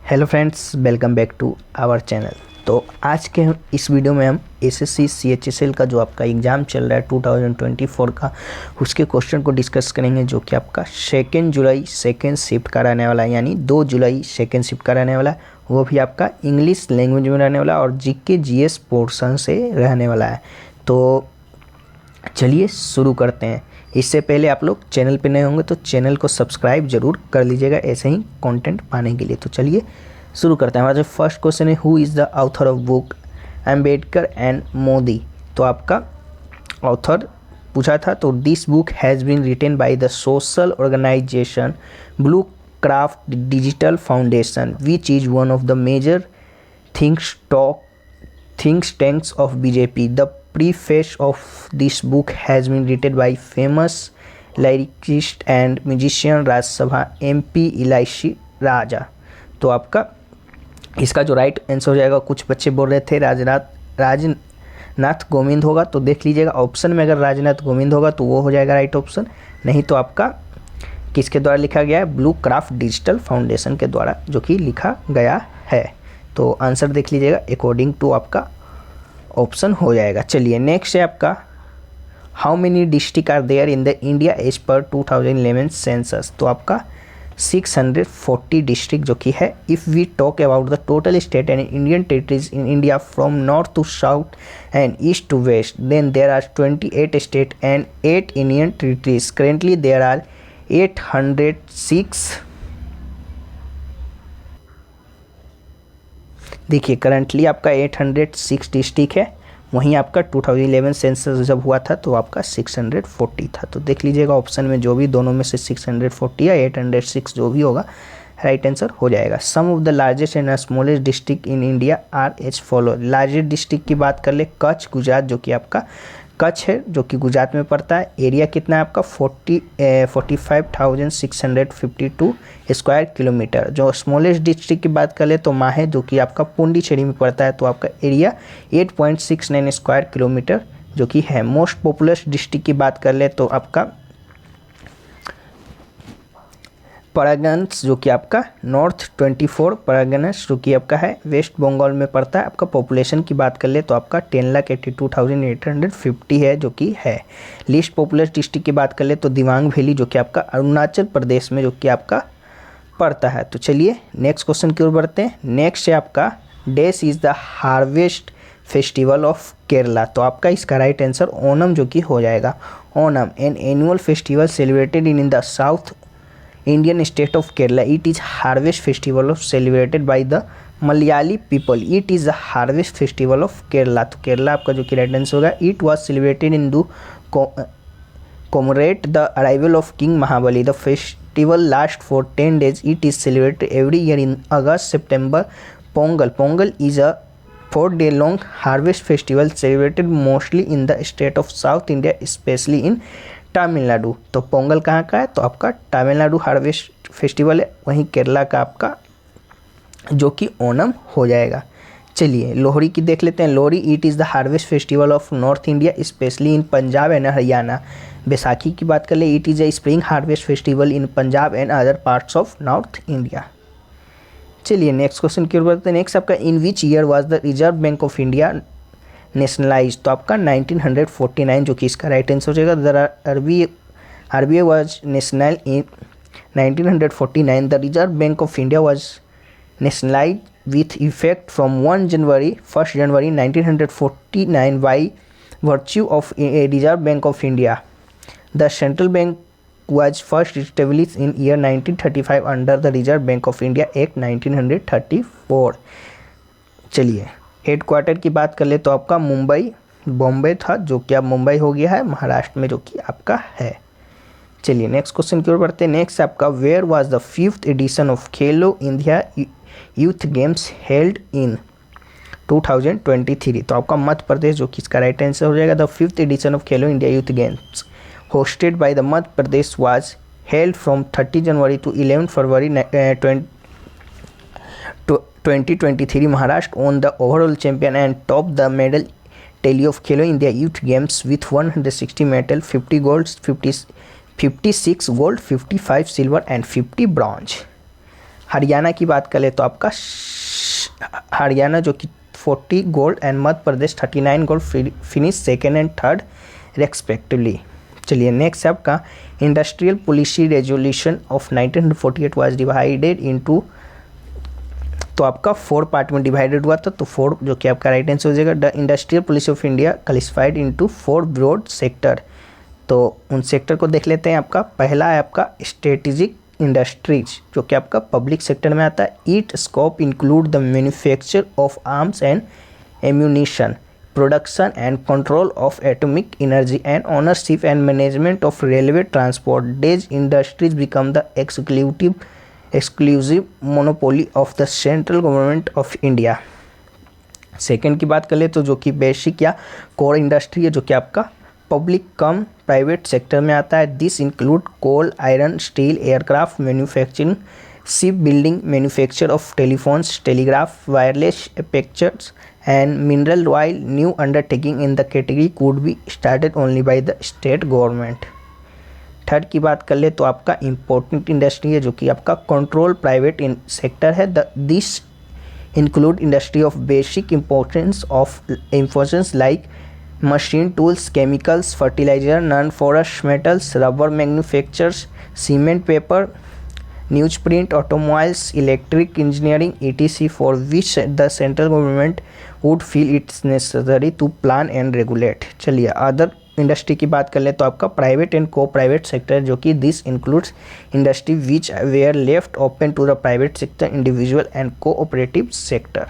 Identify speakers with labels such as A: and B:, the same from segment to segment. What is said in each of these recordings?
A: Hello friends, welcome back to our channel. तो आज के इस वीडियो में हम एसएससी सीएचएसएल का जो आपका एग्ज़ाम चल रहा है 2024 का, उसके क्वेश्चन को डिस्कस करेंगे, जो कि आपका 2 जुलाई सेकेंड शिफ्ट का रहने वाला है, यानी 2 जुलाई सेकेंड शिफ्ट का रहने वाला है। वो भी आपका इंग्लिश लैंग्वेज में रहने वाला है और जीके जीएस पोर्शन से रहने वाला है। तो चलिए शुरू करते हैं। इससे पहले आप लोग चैनल पे नए होंगे तो चैनल को सब्सक्राइब जरूर कर लीजिएगा ऐसे ही कंटेंट पाने के लिए। तो चलिए शुरू करते हैं। हमारा जो फर्स्ट क्वेश्चन है, who is the author of book Ambedkar and Modi. तो आपका ऑथर पूछा था, तो this book has been written by the social organisation blue craft digital foundation which is one of the major think tanks of BJP. The preface of this book has been written by famous lyricist and musician Rajya Sabha MP इलायची राजा। तो आपका इसका जो right answer हो जाएगा, कुछ बच्चे बोल रहे थे राजनाथ गोविंद होगा, तो देख लीजिएगा ऑप्शन में अगर राजनाथ गोविंद होगा तो वो हो जाएगा राइट ऑप्शन। नहीं तो आपका किसके द्वारा लिखा गया है, ब्लू क्राफ्ट डिजिटल फाउंडेशन के द्वारा जो कि लिखा गया है। तो आंसर देख लीजिएगा, अकॉर्डिंग टू आपका ऑप्शन हो जाएगा। चलिए नेक्स्ट है आपका, how many district are there in the India as per 2011 census. तो आपका 640 डिस्ट्रिक्ट जो कि है। If we talk about the total state and Indian territories in India from north to south and east to west, then there are 28 state and 8 Indian territories. Currently there are 806। देखिए currently आपका 806 district है, वहीं आपका 2011 census जब हुआ था तो आपका 640 था। तो देख लीजिएगा ऑप्शन में जो भी दोनों में से 640 या 806 जो भी होगा राइट आंसर हो जाएगा। Some of the largest and smallest district in India are as follow. Largest district की बात कर ले, कच्छ गुजरात, जो कि आपका कच्छ है जो कि गुजरात में पड़ता है। एरिया कितना है आपका 45,652 स्क्वायर किलोमीटर। जो स्मॉलेस्ट डिस्ट्रिक्ट की बात कर ले तो माहे, जो कि आपका पुंडीचेरी में पड़ता है, तो आपका एरिया 8.69 स्क्वायर किलोमीटर जो कि है। मोस्ट पॉपुलस डिस्ट्रिक्ट की बात कर ले तो आपका परगन्स, जो कि आपका नॉर्थ 24 परगन्स जो कि आपका है वेस्ट बंगाल में पड़ता है। आपका पॉपुलेशन की बात कर ले तो आपका 10,82,850 है जो कि है। लीस्ट पॉपुलस डिस्ट्रिक्ट की बात कर ले तो दिबांग वैली, जो कि आपका अरुणाचल प्रदेश में जो कि आपका पड़ता है। तो चलिए नेक्स्ट क्वेश्चन की ओर बढ़ते हैं। नेक्स्ट है आपका, dash is the harvest festival of Kerala. तो आपका इसका राइट आंसर ओनम जो कि हो जाएगा। Onam an annual festival celebrated in the south Indian state of Kerala. It is harvest festival of celebrated by the Malayali people. It is the harvest festival of Kerala. तो केरला आपका जो कि राइट आंसर होगा। It was celebrated in to commemorate the arrival of King Mahabali. The festival lasts for 10 days. It is celebrated every year in August, September. Pongal. Pongal is a 4-day long harvest festival celebrated mostly in the state of South India, especially in Tamil Nadu. तो पोंगल कहाँ का है, तो आपका Tamil Nadu harvest festival है, वहीं केरला का आपका जो कि ओनम हो जाएगा। चलिए लोहड़ी की देख लेते हैं। Lohri, it is the harvest festival of north India specially in Punjab and Haryana. Baisakhi की बात कर ले, it is a spring harvest festival in Punjab and other parts of north India. चलिए नेक्स्ट क्वेश्चन की ओर बढ़ते हैं। नेक्स्ट आपका, in which year was the Reserve Bank of India nationalise. तो आपका 1949 जो कि इसका राइट आंसर हो जाएगा। RBI was national in 1949। The Reserve Bank of India was nationalise with effect from 1 January 1949 by virtue of reserve Bank of India. The central bank was first established in year 1935 under the Reserve Bank of India Act 1934। चलिए headquarter की बात कर ले तो आपका मुंबई बॉम्बे था, जो कि अब मुंबई हो गया है महाराष्ट्र में जो कि आपका है। चलिए नेक्स्ट क्वेश्चन की ओर बढ़ते हैं। नेक्स्ट आपका, where was the 5th edition of Khelo India Youth Games held in 2023। तो आपका मध्य प्रदेश जो कि इसका राइट आंसर हो जाएगा। The 5th edition of Khelo India Youth games hosted by the Madhya Pradesh was held from 30 January to 11 February 2023. Maharashtra won the overall champion and topped the medal tally of Khelo India Youth Games with 160 medals, 50 golds, 56 gold, 55 silver and 50 bronze। Haryana की बात करें तो आपका हरियाणा जो कि 40 gold and Madhya Pradesh 39 gold finish second and third respectively. चलिए next है आपका industrial policy resolution of 1948 was divided into, तो आपका 4 पार्ट में डिवाइडेड हुआ था, तो 4 जो कि आपका राइट आंसर हो जाएगा। The industrial policy of India classified into 4 broad sector, तो उन सेक्टर को देख लेते हैं। आपका पहला है आपका स्ट्रेटेजिक इंडस्ट्रीज जो कि आपका पब्लिक सेक्टर में आता है। It scope include the manufacture of arms and ammunition, production and control of atomic energy and ownership and management of railway transport. These industries become the exclusive monopoly of the central government of India। Second की बात कर ले तो जो कि basic या core industry है जो कि आपका पब्लिक कम प्राइवेट सेक्टर में आता है। This include coal, iron, steel, aircraft manufacturing, ship building, manufacture of telephones, telegraph, wireless pictures and mineral oil. New undertaking in the category could be started only by the state government. Third की बात कर ले तो आपका important industry है जो कि आपका कंट्रोल प्राइवेट सेक्टर है। This include industry of basic importance like machine tools, chemicals, fertilizer, non-ferrous metals, rubber manufacturers, cement, paper, newsprint, automobiles, electric engineering, etc., for which the central government would feel it's necessary to plan and regulate। चलिए other industry की बात कर ले तो आपका private and को private sector जो कि this includes industry which were left open to the private sector, individual and cooperative sector.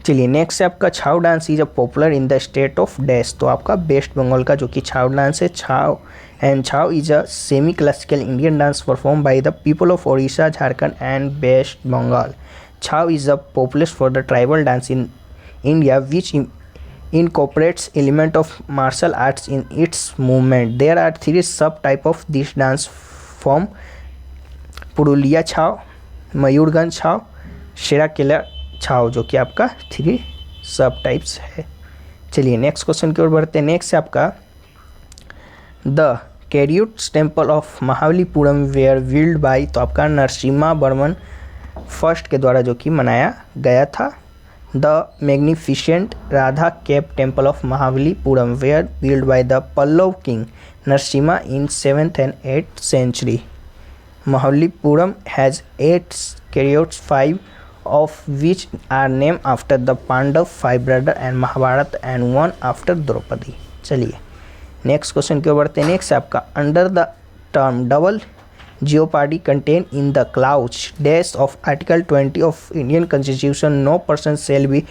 A: चलिए नेक्स्ट है आपका Chhau dance is a popular in the state of dash, तो आपका वेस्ट बंगाल का जो कि छाव डांस है। Chhau is a semi classical Indian dance perform by the people of Odisha, Jharkhand and West Bengal. Chhau is a popular for the tribal dance in India which incorporates element of martial arts in its movement. There are 3 sub-type of this dance form: Purulia छाव, मयूरगंज छाव, शेराकेला छाव, जो कि आपका 3 सब types है। चलिए next question की ओर बढ़ते हैं। नेक्स्ट है आपका the chariots temple of Mahabalipuram were build by, तो आपका नरसिम्हा वर्मन फर्स्ट के द्वारा जो कि मनाया गया था। The magnificent Radha cave temple of Mahabalipuram were build by the Pallava king Narasimha in 7th and 8th century। Mahabalipuram has 8 chariots, 5 of which are named after the Pandav 5 brother and Mahabharat and 1 after Draupadi. चलिए नेक्स्ट क्वेश्चन की ओर बढ़ते हैं। नेक्स्ट आपका under the term double jeopardy contained in the clause dash of Article 20 of Indian Constitution, no person shall be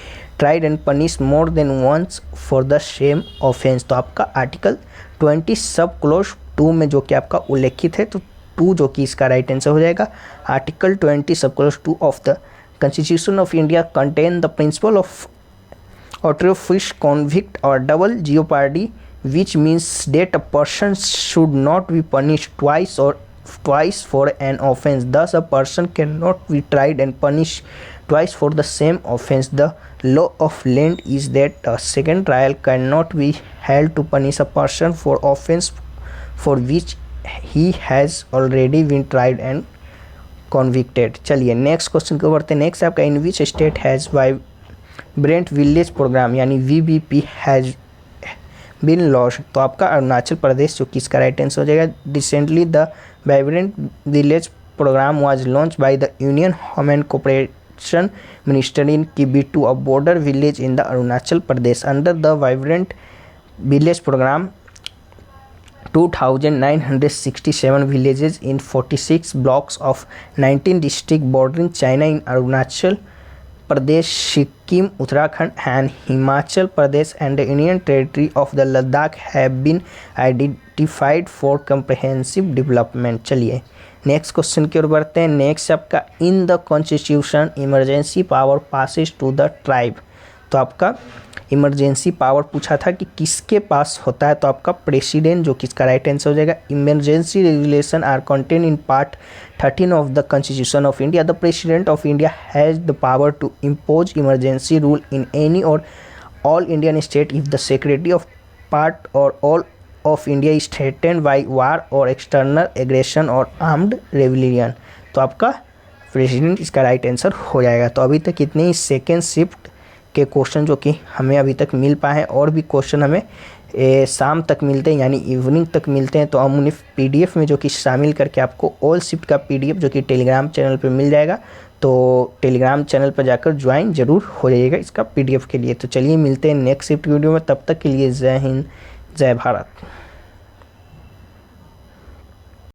A: tried and punished more than once for the same offence। तो आपका article 20 सब close 2 में जो कि आपका उल्लेखित है, तो 2 जो कि इसका राइट आंसर हो जाएगा। आर्टिकल 20 सब close 2 of the Constitution of India contain the principle of outrageous convict or double jeopardy, which means that a person should not be punished twice for an offence. Thus, a person cannot be tried and punished twice for the same offence. The law of land is that a second trial cannot be held to punish a person for offence for which he has already been tried and convicted। चलिए next question को बढ़ते हैं। Next आपका in which state has vibrant village programme यानी VVP has been launch, तो आपका अरुणाचल प्रदेश जो कि इसका राइट आंसर हो जाएगा। Recently the vibrant village programme was launch by the union home and cooperation minister in Kibithu, a border village in the Arunachal Pradesh. Under the vibrant village programme 2,967 villages in 46 blocks of 19 districts bordering China in Arunachal Pradesh, Sikkim, Uttarakhand and Himachal Pradesh and the Union Territory of the Ladakh have been identified for comprehensive development। चलिए next question की ओर बढ़ते हैं। Next आपका in the constitution emergency power passes to the tribe, तो आपका emergency power पूछा था कि किसके पास होता है, तो आपका प्रेसिडेंट जो किसका राइट आंसर हो जाएगा। Emergency regulation are contain in part 13 of the constitution of India. The president of India has the power to impose emergency rule in any or all Indian state if the secretary of part or all of India is threatened by war or external aggression or armed rebellion. तो आपका president इसका right answer हो जाएगा। तो अभी तक इतने ही second shift के क्वेश्चन जो कि हमें अभी तक मिल पाए हैं, और भी क्वेश्चन हमें शाम तक मिलते हैं यानी इवनिंग तक मिलते हैं। तो हम उन्हें पीडीएफ में जो कि शामिल करके आपको ऑल शिफ्ट का पीडीएफ जो कि टेलीग्राम चैनल पे मिल जाएगा। तो टेलीग्राम चैनल पर जाकर ज्वाइन जरूर हो जाइएगा इसका पीडीएफ के लिए। तो चलिए मिलते हैं नेक्स्ट शिफ्ट वीडियो में, तब तक के लिए जय हिंद जय भारत।